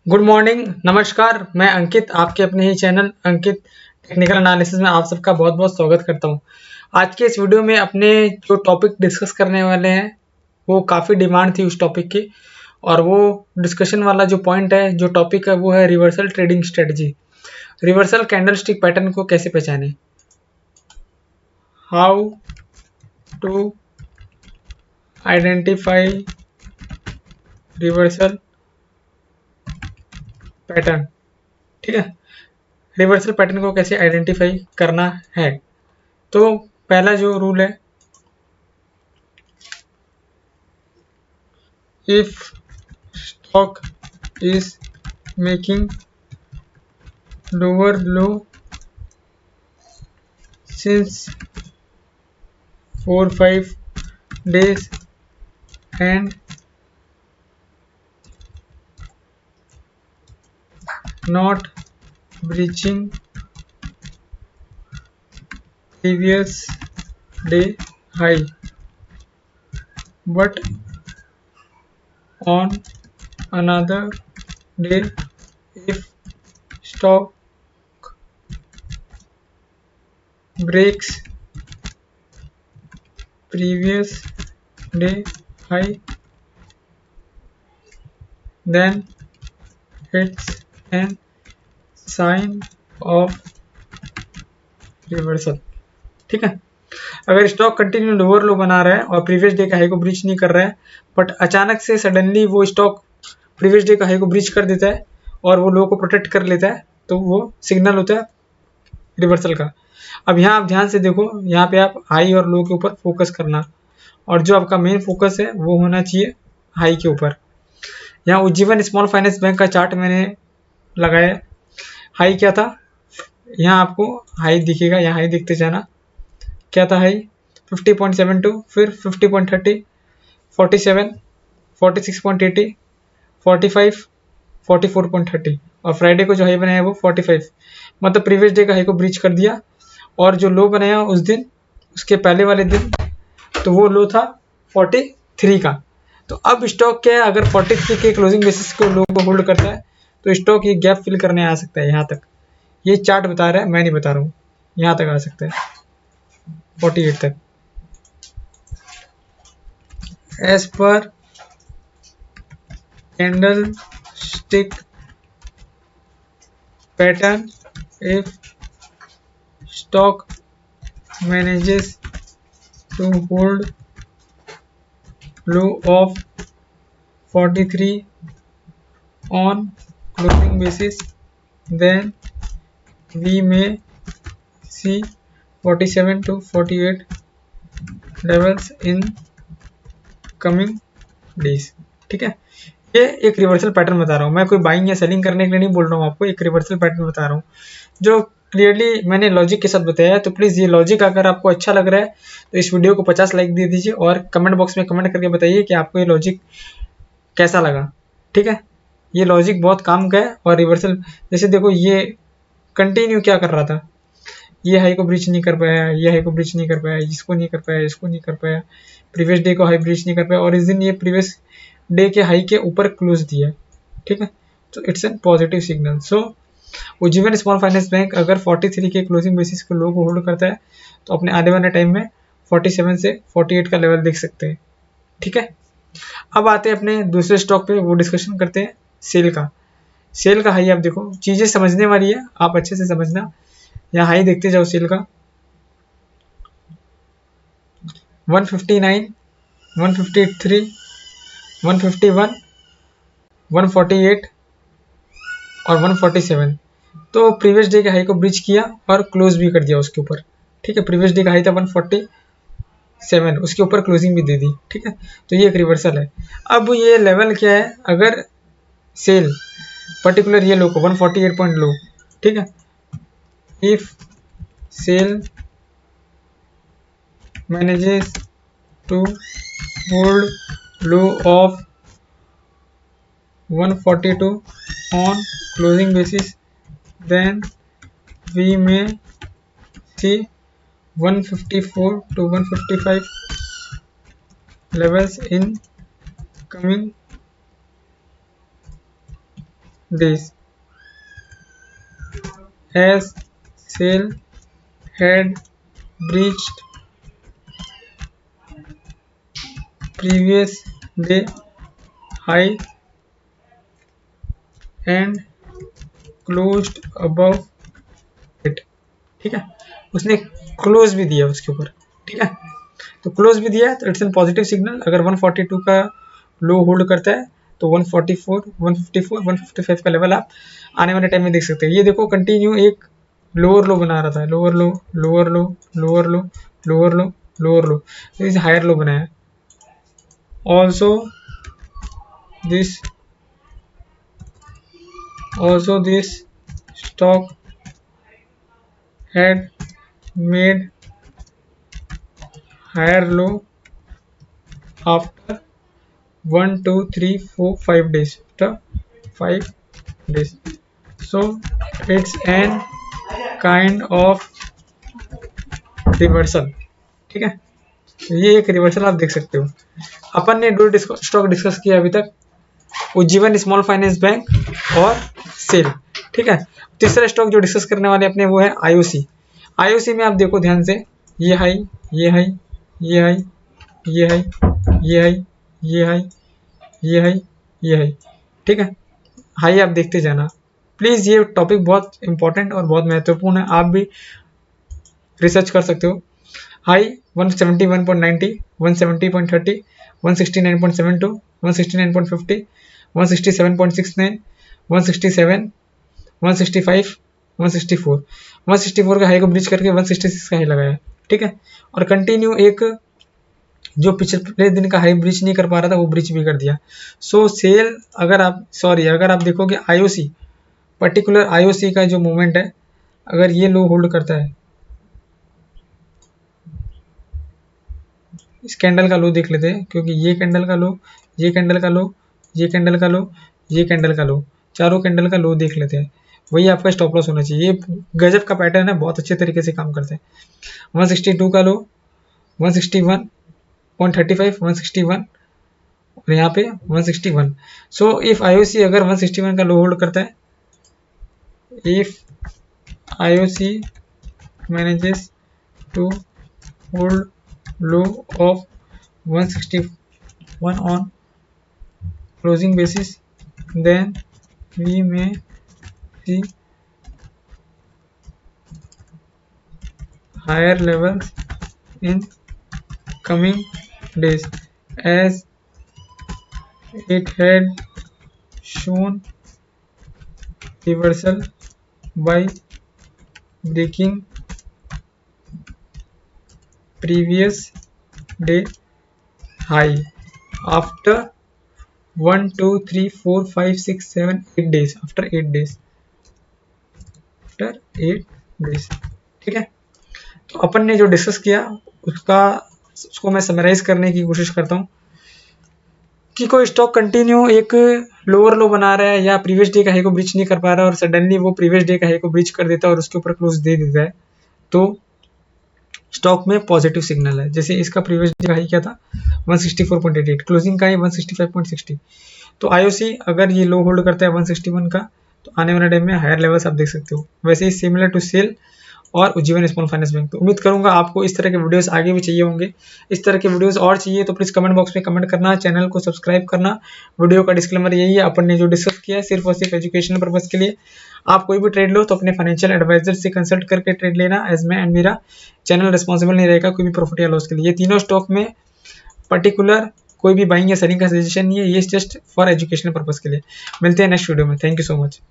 Good morning, नमस्कार। मैं अंकित, आपके अपने ही चैनल अंकित टेक्निकल एनालिसिस में आप सबका बहुत बहुत स्वागत करता हूं। आज के इस वीडियो में अपने जो टॉपिक डिस्कस करने वाले हैं वो काफ़ी डिमांड थी उस टॉपिक की, और वो डिस्कशन वाला जो पॉइंट है, जो टॉपिक है, वो है reversal trading strategy. Reversal candlestick pattern को कैसे पहचानें, how to identify reversal pattern. ठीक है, रिवर्सल पैटर्न को कैसे आइडेंटिफाई करना है। तो पहला जो रूल है, if stock is making lower low since 4-5 days and not breaching previous day high, but on another day if stock breaks previous day high, then it's an sign of reversal. ठीक है, अगर stock continue lower लो बना रहा है और previous day का high को breach नहीं कर रहा है, बट अचानक से सडनली वो स्टॉक प्रीवियस डे का हाई को ब्रीच कर देता है और वो लो को प्रोटेक्ट कर लेता है, तो वो सिग्नल होता है रिवर्सल का। अब यहाँ आप ध्यान से देखो, यहाँ पे आप हाई और लो के ऊपर फोकस करना, और जो आपका मेन फोकस है वो होना चाहिए हाई के ऊपर। यहाँ उज्जीवन स्मॉल फाइनेंस बैंक का चार्ट मैंने लगाया। हाई क्या था, यहाँ आपको हाई दिखेगा, यहाँ हाई देखते जाना। क्या था हाई, 50.72, फिर 50.30, 47, 46.80, 45, 44.30, और फ्राइडे को जो हाई बनाया वो 45, मतलब प्रीवियस डे का हाई को ब्रीच कर दिया। और जो लो बनाया उस दिन, उसके पहले वाले दिन, तो वो लो था 43 का। तो अब स्टॉक क्या है, अगर 43 के क्लोजिंग बेसिस को लो को होल्ड करता है तो स्टॉक ये गैप फिल करने आ सकता है। यहाँ तक ये चार्ट बता रहा है, मैं नहीं बता रहा हूँ, यहाँ तक आ सकता है 48 तक। एज पर candlestick pattern, if stock manages to hold low of 43 on closing basis, then we may see 47 to 48 levels in coming days। ठीक है, ये एक रिवर्सल पैटर्न बता रहा हूँ मैं, कोई बाइंग या सेलिंग करने के लिए नहीं बोल रहा हूँ आपको, एक रिवर्सल पैटर्न बता रहा हूँ जो क्लियरली मैंने लॉजिक के साथ बताया है। तो प्लीज़ ये लॉजिक अगर आपको अच्छा लग रहा है तो इस वीडियो को 50 लाइक दे दीजिए, और कमेंट बॉक्स में कमेंट करके बताइए कि आपको ये लॉजिक कैसा लगा। ठीक है, ये लॉजिक बहुत काम का है। और रिवर्सल जैसे देखो, ये कंटिन्यू क्या कर रहा था, ये हाई को ब्रीच नहीं कर पाया, ये हाई को ब्रीच नहीं कर पाया, इसको नहीं कर पाया, इसको नहीं कर पाया, प्रीवियस डे को हाई ब्रीच नहीं कर पाया, और इस दिन ये प्रीवियस डे के हाई के ऊपर क्लोज दिया। ठीक है, तो it's an positive signal. So Ujjivan small finance bank अगर 43 के क्लोजिंग बेसिस को लो को होल्ड करता है तो अपने आने वाले टाइम में 47 से 48 का लेवल देख सकते हैं। ठीक है, अब आते हैं अपने दूसरे स्टॉक पे, वो डिस्कशन करते हैं सेल का। सेल का हाई आप देखो, चीजें समझने वाली है, आप अच्छे से समझना। यहाँ हाई देखते जाओ सेल का, 159, 153, 151, 148 और 147। तो प्रीवियस डे के हाई को ब्रिज किया और क्लोज भी कर दिया उसके ऊपर। ठीक है, प्रीवियस डे का हाई था 147, उसके ऊपर क्लोजिंग भी दे दी। ठीक है, तो ये एक रिवर्सल है। अब ये लेवल क्या है, अगर सेल पर्टिकुलर ये लो को 148 पॉइंट लो, ठीक है, if SAIL manages to hold low of 142 on closing basis, then we may see 154 to 155 levels in coming days as sale had breached previous day high and closed above it। ठीक है, उसने close भी दिया उसके ऊपर। ठीक है, तो क्लोज भी दिया तो इट्स एन पॉजिटिव सिग्नल। अगर 142 का लो होल्ड करता है तो 144, 154, 155 का लेवल आप आने वाले टाइम में देख सकते हैं। ये देखो कंटिन्यू एक लोअर लो बना रहा था, लोअर लो, लोअर लो, लोअर लो, लोअर लो, लोअर लो, तो इसे हायर लो बनाया। Also this stock had made higher low after 1 2 3 4 5 days, after 5 days, so it's an kind of reversal। ठीक है, तो ये एक रिवर्सल आप देख सकते हो। अपन ने दो स्टॉक डिस्कस किया अभी तक, उज्जीवन स्मॉल फाइनेंस बैंक और सेल। ठीक है, तीसरा स्टॉक जो डिस्कस करने वाले अपने वो है आईओसी। आईओसी में आप देखो ध्यान से, ये हाई, ये हाई, ये हाई, ये हाई, ये हाई, ये हाई, ये हाई, ये हाई। ठीक है, हाई आप देखते जाना प्लीज। ये टॉपिक बहुत इंपॉर्टेंट और बहुत महत्वपूर्ण है, आप भी रिसर्च कर सकते हो। हाई 171.90, 170.30, 169.72, 169.50, 167.69, 167, 165, 164, 164 का हाई को ब्रीच करके 166 का हाई लगाया। ठीक है, और कंटिन्यू एक जो पिछले दिन का हाई ब्रीच नहीं कर पा रहा था वो ब्रीच भी कर दिया। सो सेल अगर आप देखोगे आईओसी, पर्टिकुलर आईओसी का जो मूवमेंट है, अगर ये लो होल्ड करता है, इस कैंडल का लो देख लेते हैं, क्योंकि ये कैंडल का लो, ये कैंडल का लो, ये कैंडल का लो, ये कैंडल का लो, चारों कैंडल का लो देख लेते हैं, वही आपका स्टॉप लॉस होना चाहिए। ये गजब का पैटर्न है, बहुत अच्छे तरीके से काम करते हैं। 162 का लो, 161.35, 161 और यहाँ पे 161। सो इफ आईओसी अगर 161 का लो होल्ड करता है, if IOC manages to hold low of 161 on closing basis, then we may see higher levels in coming days, as it had shown reversal by breaking previous day high after 1 2 3 4 5 6 7 8 days, after 8 days, ठीक है, तो अपन ने जो discuss किया उसको मैं summarise करने की कोशिश करता हूँ कि कोई स्टॉक कंटिन्यू एक लोअर लो बना रहा है या प्रीवियस डे का हाई को ब्रीच नहीं कर पा रहा है और सडनली वो प्रीवियस डे का हाई को ब्रीच कर देता है और उसके ऊपर क्लोज दे देता है, तो स्टॉक में पॉजिटिव सिग्नल है। जैसे इसका प्रीवियस डे का हाई क्या था 164.88, क्लोजिंग का है 165.60। तो आईओसी अगर ये लो होल्ड करता है 161 का, तो आने वाले टाइम में हायर लेवल्स आप देख सकते हो। वैसे ही सिमिलर टू सेल और उज्जीवन स्मॉल फाइनेंस बैंक। तो उम्मीद करूंगा आपको इस तरह के वीडियोस आगे भी चाहिए होंगे। इस तरह के वीडियोस और चाहिए तो प्लीज़ कमेंट बॉक्स में कमेंट करना, चैनल को सब्सक्राइब करना। वीडियो का डिस्क्लेमर यही है, अपन ने जो डिस्कस किया है सिर्फ और सिर्फ एजुकेशनल पर्पज के लिए। आप कोई भी ट्रेड लो तो अपने फाइनेंशियल एडवाइजर से कंसल्ट करके ट्रेड लेना, एज मैं एंड मेरा चैनल रिस्पॉन्सिबल नहीं रहेगा कोई भी प्रॉफिट या लॉस के लिए। ये तीनों स्टॉक में पर्टिकुलर कोई भी बाइंग या सेलिंग का सजेशन नहीं है, ये जस्ट फॉर एजुकेशनल पर्पज के लिए। मिलते हैं नेक्स्ट वीडियो में। Thank you so much.